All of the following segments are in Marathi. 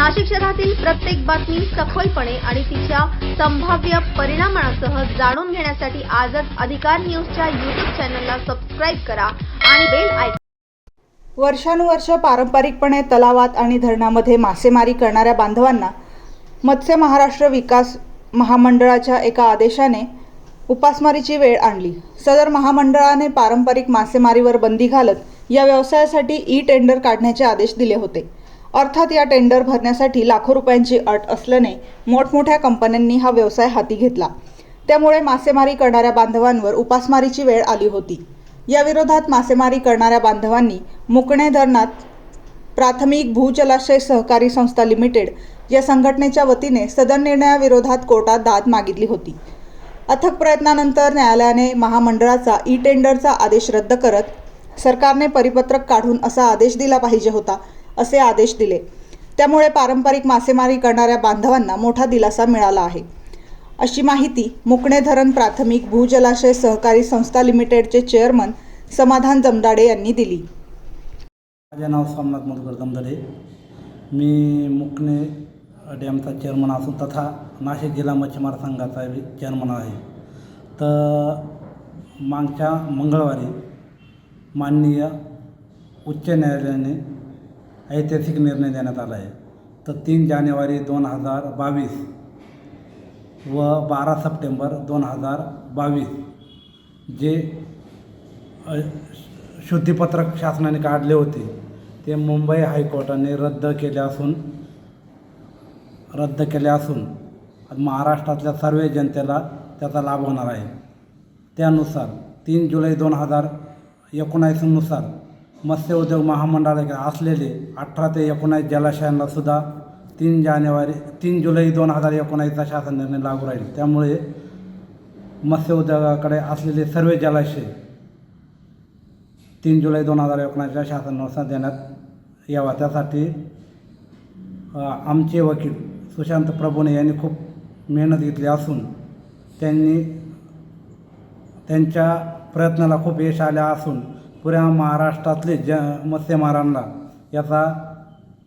नाशिक शहरातील प्रत्येक बातमी सखोलपणे आणि तिच्या संभाव्य परिणामांसह जाणून घेण्यासाठी आजच अधिकार न्यूजच्या YouTube चॅनलला सबस्क्राइब करा आणि बेल आयकॉन. वर्षानुवर्ष पारंपरिकपणे तलावात आणि धरणामध्ये मासेमारी करणाऱ्या बांधवांना मत्स्य महाराष्ट्र विकास महामंडळाच्या एका आदेशाने उपासमारीची वेळ आणली. सदर महामंडळाने पारंपरिक मासेमारीवर बंदी घालत या व्यवसायासाठी टेंडर काढण्याचे आदेश दिले होते. अर्थात या टेंडर भरण्यासाठी लाखो रुपयांची अट असल्याने मोठमोठ्या कंपन्यांनी हा व्यवसाय हाती घेतला. त्यामुळे मासेमारी करणाऱ्या बांधवांवर उपासमारीची वेळ आली होती. या विरोधात मासेमारी करणाऱ्या बांधवांनी मुकणे धरणात प्राथमिक भूजलाशय सहकारी संस्था लिमिटेड या संघटनेच्या वतीने सदर निर्णयाविरोधात कोर्टात दाद मागितली होती. अथक प्रयत्नानंतर न्यायालयाने महामंडळाचा टेंडरचा आदेश रद्द करत सरकारने परिपत्रक काढून असा आदेश दिला पाहिजे होता असे आदेश दिले. त्यामुळे पारंपरिक मासेमारी करणाऱ्या बांधवांना मोठा दिलासा मिळाला आहे, अशी माहिती मुकणे धरण प्राथमिक भूजलाशय सहकारी संस्था लिमिटेडचे चेअरमन समाधान जमदाडे यांनी दिली. माझे नाव सोमनाथ मधुकर जमदाडे. मी मुकणे डॅमचा चेअरमन असून तथा नाशिक जिल्हा मच्छीमार संघाचा चेअरमन आहे. तर मागच्या मंगळवारी माननीय उच्च न्यायालयाने ऐतिहासिक निर्णय देण्यात आला आहे. तर 3 जानेवारी 2022 व 12 सप्टेंबर 2022 जे शुद्धीपत्रक शासनाने काढले होते ते मुंबई हायकोर्टाने रद्द केले असून महाराष्ट्रातल्या सर्व जनतेला त्याचा लाभ होणार आहे. त्यानुसार 3 जुलै 2019 नुसार मत्स्य उद्योग महामंडळाकडे असलेले 18 ते 19 जलाशयांना सुद्धा 3 जुलै 2019चा शासन निर्णय लागू राहील. त्यामुळे मत्स्य उद्योगाकडे असलेले सर्व जलाशय 3 जुलै 2019च्या शासनानुसार देण्यात यावा. त्यासाठी आमचे वकील सुशांत प्रभुणे यांनी खूप मेहनत घेतली असून त्यांच्या प्रयत्नाला खूप यश आले असून पुऱ्या महाराष्ट्रातले मत्स्यमारांना याचा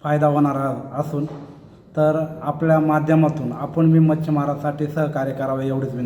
फायदा होणार असून तर आपल्या माध्यमातून आपण मी मच्छीमारासाठी सहकार्य करावे एवढीच विनंती.